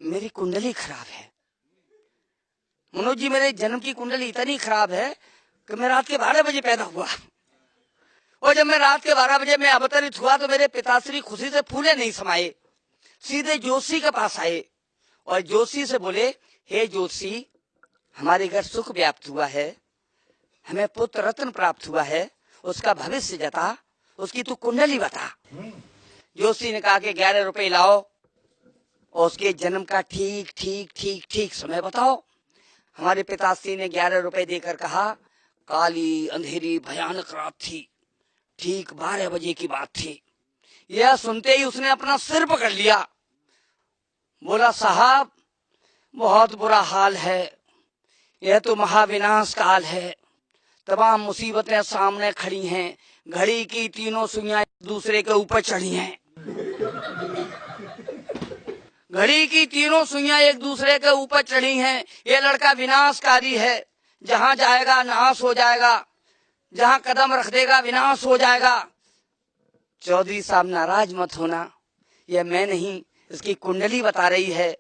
मेरी कुंडली खराब है मनोज जी, मेरे जन्म की कुंडली इतनी खराब है कि मैं रात के 12 बजे पैदा हुआ, और जब मैं रात के 12 बजे में अवतरित हुआ तो मेरे पिताश्री खुशी से फूले नहीं समाये, सीधे जोशी के पास आए और जोशी से बोले, हे जोशी, हमारे घर सुख व्याप्त हुआ है, हमें पुत्र रत्न प्राप्त हुआ है, उसका भविष्य जता, उसकी तू कुंडली बता। जोशी ने कहा कि 11 रुपए लाओ और उसके जन्म का ठीक ठीक ठीक ठीक समय बताओ। हमारे पिताश्री ने 11 रुपए देकर कहा, काली अंधेरी भयानक रात थी, ठीक 12 बजे की बात थी। यह सुनते ही उसने अपना सिर पकड़ लिया, बोला, साहब बहुत बुरा हाल है, यह तो महाविनाश काल है, तमाम मुसीबतें सामने खड़ी हैं, घड़ी की तीनों सुइयां एक दूसरे के ऊपर चढ़ी हैं, घड़ी की तीनों सुइयां एक दूसरे के ऊपर चढ़ी हैं, ये लड़का विनाशकारी है, जहां जाएगा नाश हो जाएगा, जहां कदम रख देगा विनाश हो जाएगा। चौधरी साहब नाराज मत होना, यह मैं नहीं, इसकी कुंडली बता रही है,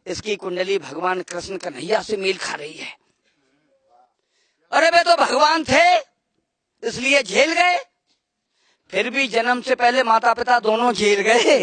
इसकी कुंडली भगवान कृष्ण कन्हैया से मेल खा रही है। अरे वे तो भगवान थे इसलिए झेल गए, फिर भी जन्म से पहले माता पिता दोनों झेल गए।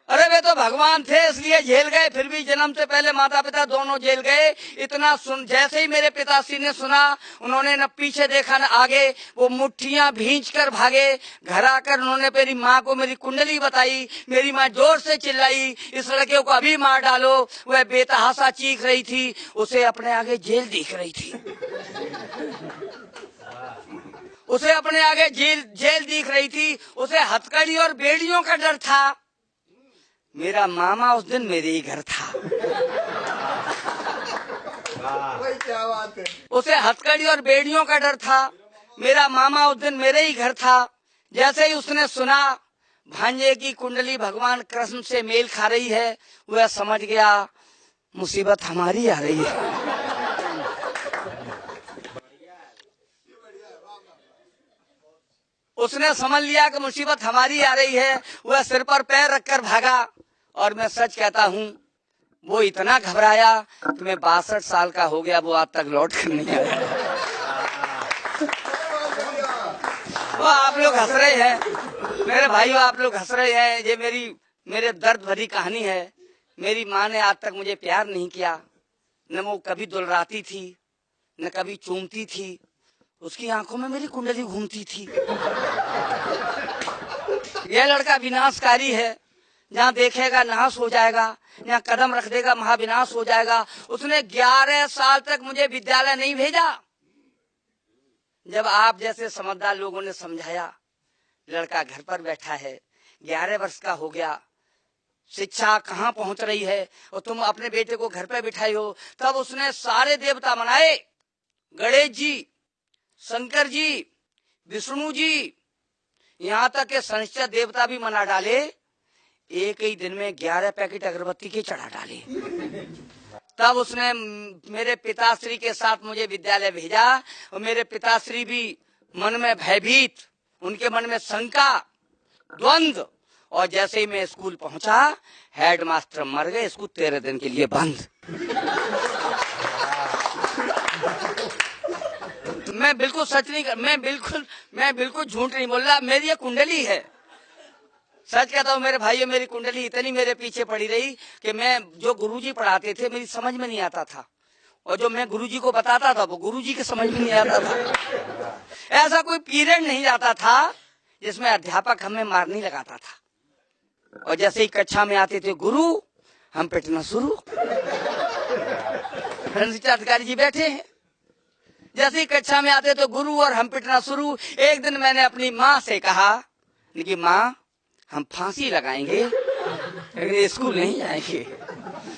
अरे वे तो भगवान थे इसलिए झेल गए, फिर भी जन्म से पहले माता पिता दोनों झेल गए। इतना सुन, जैसे ही मेरे पिताश्री ने सुना, उन्होंने न पीछे देखा न आगे, वो मुट्ठियां भींच कर भागे। घर आकर उन्होंने मेरी माँ को मेरी कुंडली बताई। मेरी माँ जोर से चिल्लाई, इस लड़के को अभी मार डालो। वह बेतहासा चीख रही थी, उसे अपने आगे जेल दिख रही थी, उसे अपने आगे जेल दिख रही थी। उसे हथकड़ी और बेड़ियों का डर था। मेरा मामा उस दिन मेरे ही घर था। क्या बात है। उसे हथकड़ी और बेड़ियों का डर था। मेरा मामा उस दिन मेरे ही घर था। जैसे ही उसने सुना भांजे की कुंडली भगवान कृष्ण से मेल खा रही है, वह समझ गया मुसीबत हमारी आ रही है। उसने समझ लिया कि मुसीबत हमारी आ रही है। वह सिर पर पैर रखकर भागा। और मैं सच कहता हूँ, वो इतना घबराया कि मैं 62 साल का हो गया, वो आज तक लौट कर नहीं आया। वो आप लोग हंस रहे हैं मेरे भाइयों, आप लोग हंस रहे हैं। ये मेरे दर्द भरी कहानी है। मेरी माँ ने आज तक मुझे प्यार नहीं किया, न वो कभी दुलराती थी, न कभी चूमती थी। उसकी आंखों में मेरी कुंडली घूमती थी। यह लड़का विनाशकारी है, जहाँ देखेगा नाश हो जाएगा, जहाँ कदम रख देगा महाविनाश हो जाएगा। उसने 11 साल तक मुझे विद्यालय नहीं भेजा। जब आप जैसे समझदार लोगों ने समझाया, लड़का घर पर बैठा है, 11 वर्ष का हो गया, शिक्षा कहाँ पहुंच रही है, और तुम अपने बेटे को घर पर बिठाई हो। तब उसने सारे देवता मनाए, गणेश जी, शंकर जी, विष्णु जी, यहाँ तक के शनिश्चर देवता भी मना डाले। एक ही दिन में 11 पैकेट अगरबत्ती के चढ़ा डाले। तब उसने मेरे पिताश्री के साथ मुझे विद्यालय भेजा। और मेरे पिताश्री भी मन में भयभीत, उनके मन में शंका, द्वंद्व। और जैसे ही मैं स्कूल पहुंचा, हेडमास्टर मर गए, स्कूल 13 दिन के लिए बंद। मैं बिल्कुल सच नहीं कर, मैं बिल्कुल झूठ नहीं बोल रहा। मेरी ये कुंडली है, सच कहता हूँ मेरे भाइयों। मेरी कुंडली इतनी मेरे पीछे पड़ी रही कि मैं जो गुरुजी पढ़ाते थे मेरी समझ में नहीं आता था, और जो मैं गुरुजी को बताता था वो गुरुजी के समझ में नहीं आता था। ऐसा कोई पीरियड नहीं जाता था जिसमें अध्यापक हमें मार नहीं लगाता था। और जैसे ही कक्षा में आते थे गुरु, हम पिटना शुरू। शिक्षा अधिकारी जी बैठे हैं। जैसे ही कक्षा में आते तो गुरु और हम पिटना शुरू। एक दिन मैंने अपनी माँ से कहा कि माँ, हम फांसी लगाएंगे लेकिन स्कूल नहीं जाएंगे।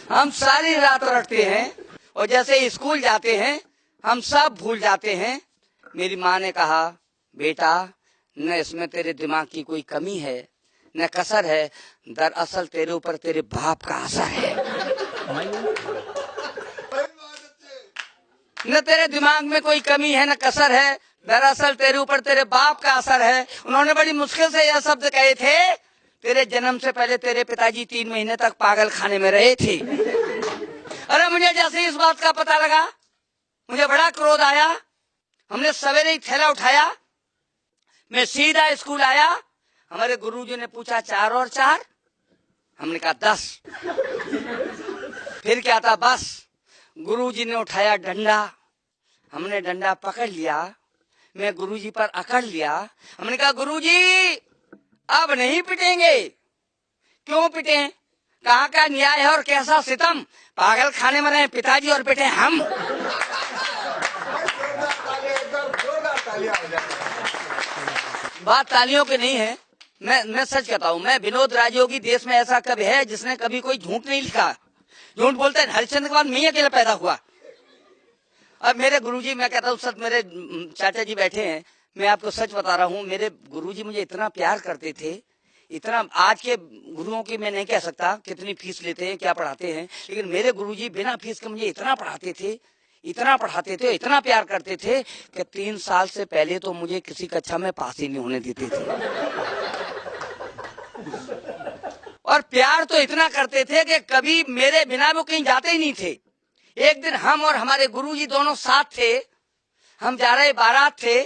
हम सारी रात रटते हैं और जैसे स्कूल जाते हैं हम सब भूल जाते हैं। मेरी माँ ने कहा, बेटा, न इसमें तेरे दिमाग की कोई कमी है न कसर है, दरअसल तेरे ऊपर तेरे बाप का असर है। न तेरे दिमाग में कोई कमी है न कसर है, दरअसल तेरे ऊपर तेरे बाप का असर है। उन्होंने बड़ी मुश्किल से यह शब्द कहे थे, तेरे जन्म से पहले तेरे पिताजी 3 महीने तक पागल खाने में रहे थे। अरे मुझे जैसे इस बात का पता लगा, मुझे बड़ा क्रोध आया। हमने सवेरे ही थैला उठाया, मैं सीधा स्कूल आया। हमारे गुरुजी ने पूछा 4 और 4? हमने कहा 10। फिर क्या था? बस। गुरुजी ने उठाया डंडा, हमने डंडा पकड़ लिया, मैं गुरुजी पर अकड़ लिया। हमने कहा गुरुजी अब नहीं पिटेंगे। क्यों पिटे? कहाँ का न्याय है और कैसा सितम? पागल खाने में रहे पिताजी और पिटे हम। बात तालियों की नहीं है, मैं सच कहता हूँ। मैं विनोद राजयोगी, देश में ऐसा कभी है जिसने कभी कोई झूठ नहीं लिखा। झूठ बोलते हैं हरिश्चंद्र के बाद मैं अकेला पैदा हुआ। अब मेरे गुरुजी, मैं कहता हूँ सच, मेरे चाचा जी बैठे हैं, मैं आपको सच बता रहा हूँ, मेरे गुरुजी मुझे इतना प्यार करते थे, इतना। आज के गुरुओं की मैं नहीं कह सकता कितनी फीस लेते हैं, क्या पढ़ाते हैं, लेकिन मेरे गुरुजी बिना फीस के मुझे इतना पढ़ाते थे, इतना पढ़ाते थे, इतना प्यार करते थे कि 3 साल से पहले तो मुझे किसी कक्षा में पास ही नहीं होने देते थे। और प्यार तो इतना करते थे कि कभी मेरे बिना वो कहीं जाते ही नहीं थे। एक दिन हम और हमारे गुरुजी दोनों साथ थे, हम जा रहे बारात थे।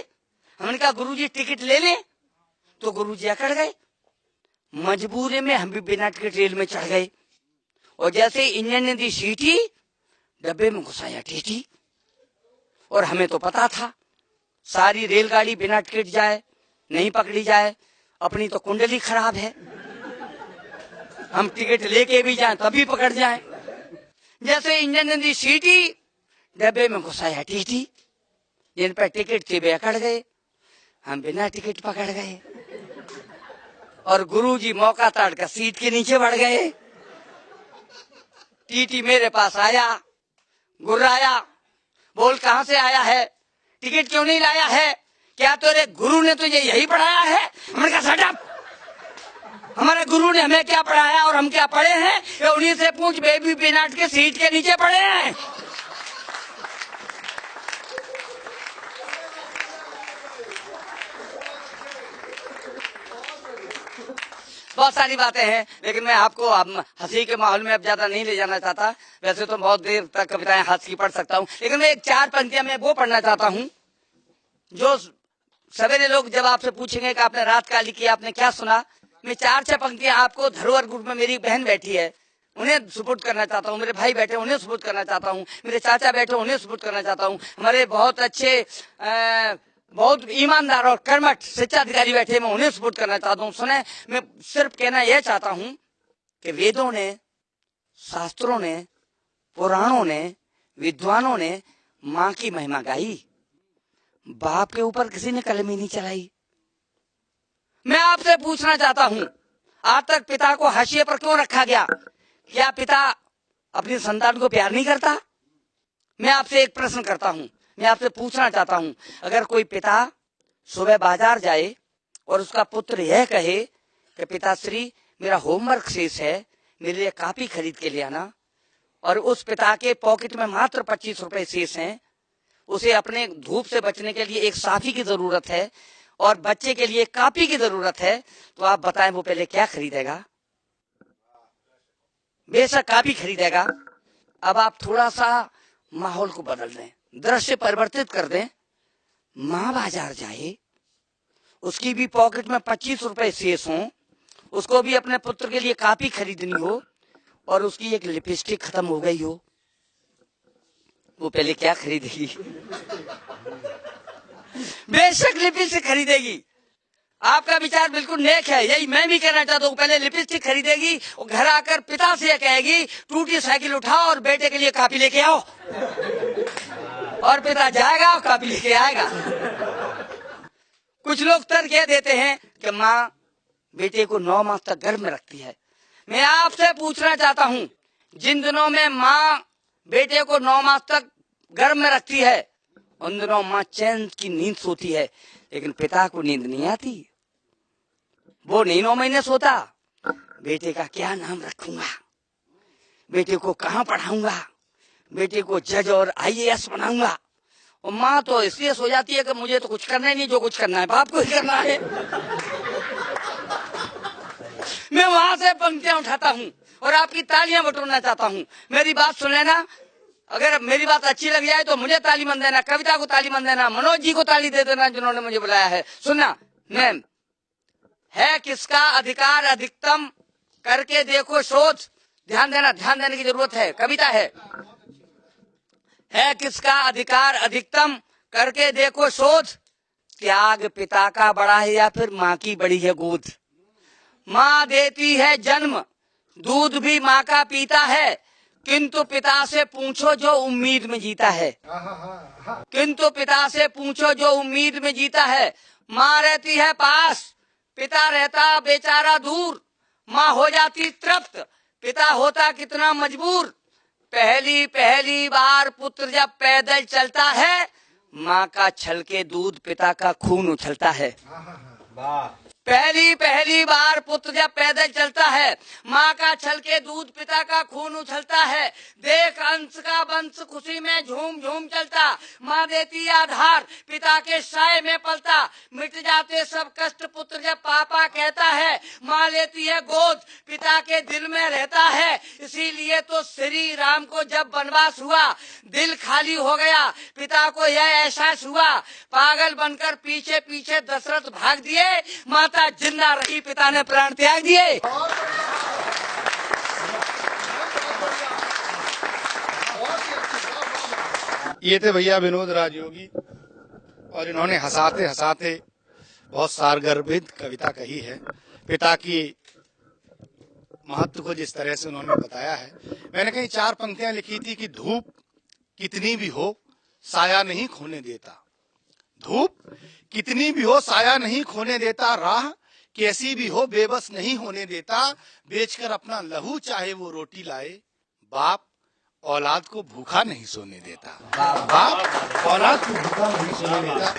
हमने कहा गुरुजी टिकट ले लें, तो गुरुजी अकड़ गए। मजबूरी में हम भी बिना टिकट रेल में चढ़ गए, और जैसे इंजन ने दी सीटी, डब्बे में घुसाया टीटी। और हमें तो पता था सारी रेलगाड़ी बिना टिकट जाए नहीं पकड़ी जाए, अपनी तो कुंडली खराब है, हम टिकट लेके भी जाएं तभी पकड़ जाएं। जैसे इंजन ने दी सीटी, डब्बे में घुसाया टीटी। जिन पर टिकट थे वे अकड़ गए, हम बिना टिकट पकड़ गए। और गुरुजी मौका ताड़ कर सीट के नीचे बढ़ गए। टीटी मेरे पास आया, गुर्राया, बोल कहां से आया है, टिकट क्यों नहीं लाया है, क्या तेरे गुरु ने तुझे यही पढ़ाया है? हमने कहा शट अप, हमारे गुरु ने हमें क्या पढ़ाया और हम क्या पढ़े हैं, ये उन्हीं से पूछ, बेबी बिना के सीट के नीचे पढ़े हैं। बहुत सारी बातें हैं, लेकिन मैं आपको हंसी के माहौल में अब ज्यादा नहीं ले जाना चाहता। वैसे तो बहुत देर तक कविताएं हंस की पढ़ सकता हूँ, लेकिन मैं 4 पंक्तियां मैं वो पढ़ना चाहता हूँ जो सवेरे लोग जब आपसे पूछेंगे कि आपने रात काली की, आपने क्या सुना, मैं 4-6 पंक्तियां आपको धरोहर ग्रुप में मेरी बहन बैठी है उन्हें सुपुर्द करना चाहता हूँ, मेरे भाई बैठे उन्हें सुपुर्द करना चाहता हूँ, मेरे चाचा बैठे उन्हें सुपुर्द करना चाहता हूँ, हमारे बहुत अच्छे बहुत ईमानदार और कर्मठ शिक्षा अधिकारी बैठे, मैं उन्हें सुपुर्द करना चाहता हूँ। सुने, मैं सिर्फ कहना यह चाहता हूँ कि वेदों ने, शास्त्रों ने, पुराणों ने, विद्वानों ने माँ की महिमा गाई, बाप के ऊपर किसी ने कलम ही नहीं चलाई। मैं आपसे पूछना चाहता हूँ, आज तक पिता को हाशिए पर क्यों रखा गया? क्या पिता अपनी संतान को प्यार नहीं करता? मैं आपसे एक प्रश्न करता हूँ, मैं आपसे पूछना चाहता हूँ, अगर कोई पिता सुबह बाजार जाए और उसका पुत्र यह कहे कि पिताश्री मेरा होमवर्क शेष है, मेरे लिए कॉपी खरीद के ले आना, और उस पिता के पॉकेट में मात्र 25 रुपए शेष हैं, उसे अपने धूप से बचने के लिए एक साफी की जरूरत है और बच्चे के लिए कॉपी की जरूरत है, तो आप बताएं वो पहले क्या खरीदेगा? बेशक कॉपी खरीदेगा। अब आप थोड़ा सा माहौल को बदल दें, दृश्य परिवर्तित कर दें। माँ बाजार जाए, उसकी भी पॉकेट में 25 रुपए शेष हो, उसको भी अपने पुत्र के लिए कॉपी खरीदनी हो, और उसकी एक लिपस्टिक खत्म हो गई हो, वो पहले क्या खरीदेगी? बेशक लिपस्टिक खरीदेगी। आपका विचार बिल्कुल नेक है, यही मैं भी कहना चाहता हूँ। पहले लिपस्टिक खरीदेगी और घर आकर पिता से कहेगी टूटी साइकिल उठाओ और बेटे के लिए कॉपी लेके आओ, और पिता जाएगा और कॉपी लेके आएगा। कुछ लोग तर्क यह देते हैं कि माँ बेटे को 9 माह तक गर्भ में रखती है। मैं आपसे पूछना चाहता हूँ, जिन दिनों में माँ बेटे को 9 माह तक गर्भ में रखती है, उन दिनों माँ चैन की नींद सोती है, लेकिन पिता को नींद नहीं आती। वो नहीं 9 महीने सोता, बेटे का क्या नाम रखूंगा, बेटे को कहाँ पढ़ाऊंगा, बेटे को जज और IAS बनाऊंगा। और माँ तो इसलिए सो जाती है कि मुझे तो कुछ करना ही नहीं, जो कुछ करना है बाप को ही करना है। मैं वहां से पंक्तियां उठाता हूँ और आपकी तालियां बटोरना चाहता हूँ। मेरी बात सुन लेना, अगर मेरी बात अच्छी लग जाए तो मुझे ताली मन देना, कविता को ताली मन देना, मनोज जी को ताली दे देना जिन्होंने मुझे बुलाया है। सुनना, मैम, है किसका अधिकार अधिकतम, करके देखो शोध। ध्यान देना, ध्यान देने की जरूरत है। कविता है किसका अधिकार अधिकतम, करके देखो शोध। त्याग पिता का बड़ा है या फिर माँ की बड़ी है गोद। माँ देती है जन्म, दूध भी माँ का पीता है, किंतु पिता से पूछो जो उम्मीद में जीता है। किंतु पिता से पूछो जो उम्मीद में जीता है। माँ रहती है पास, पिता रहता बेचारा दूर। माँ हो जाती तृप्त, पिता होता कितना मजबूर। पहली पहली बार पुत्र जब पैदल चलता है, माँ का छलके दूध पिता का खून उछलता है। वाह। पहली पहली बार पुत्र जब पैदल चलता है, माँ का छलके दूध पिता का खून उछलता है। देख अंश का वंश खुशी में झूम झूम चलता। माँ देती आधार, पिता के साए में पलता। मिट जाते सब कष्ट पुत्र जब पापा कहता है। माँ लेती है गोद, पिता के दिल में रहता है। इसीलिए तो श्री राम को जब वनवास हुआ, दिल खाली हो गया। पिता को यह एहसास हुआ, पागल बनकर पीछे पीछे दशरथ भाग दिए। माता जिंदा रही, पिता ने प्राण त्याग दिए। ये थे भैया विनोद राजयोगी, और इन्होंने हंसाते हंसाते बहुत सारगर्भित कविता कही है। पिता की महत्व को जिस तरह से उन्होंने बताया है। मैंने कहीं 4 पंक्तियां लिखी थी कि धूप कितनी भी हो साया नहीं खोने देता। धूप कितनी भी हो साया नहीं खोने देता। राह कैसी भी हो बेबस नहीं होने देता। बेचकर अपना लहू चाहे वो रोटी लाए। बाप औलाद को भूखा नहीं सोने देता। बाप औलाद को भूखा नहीं सोने देता।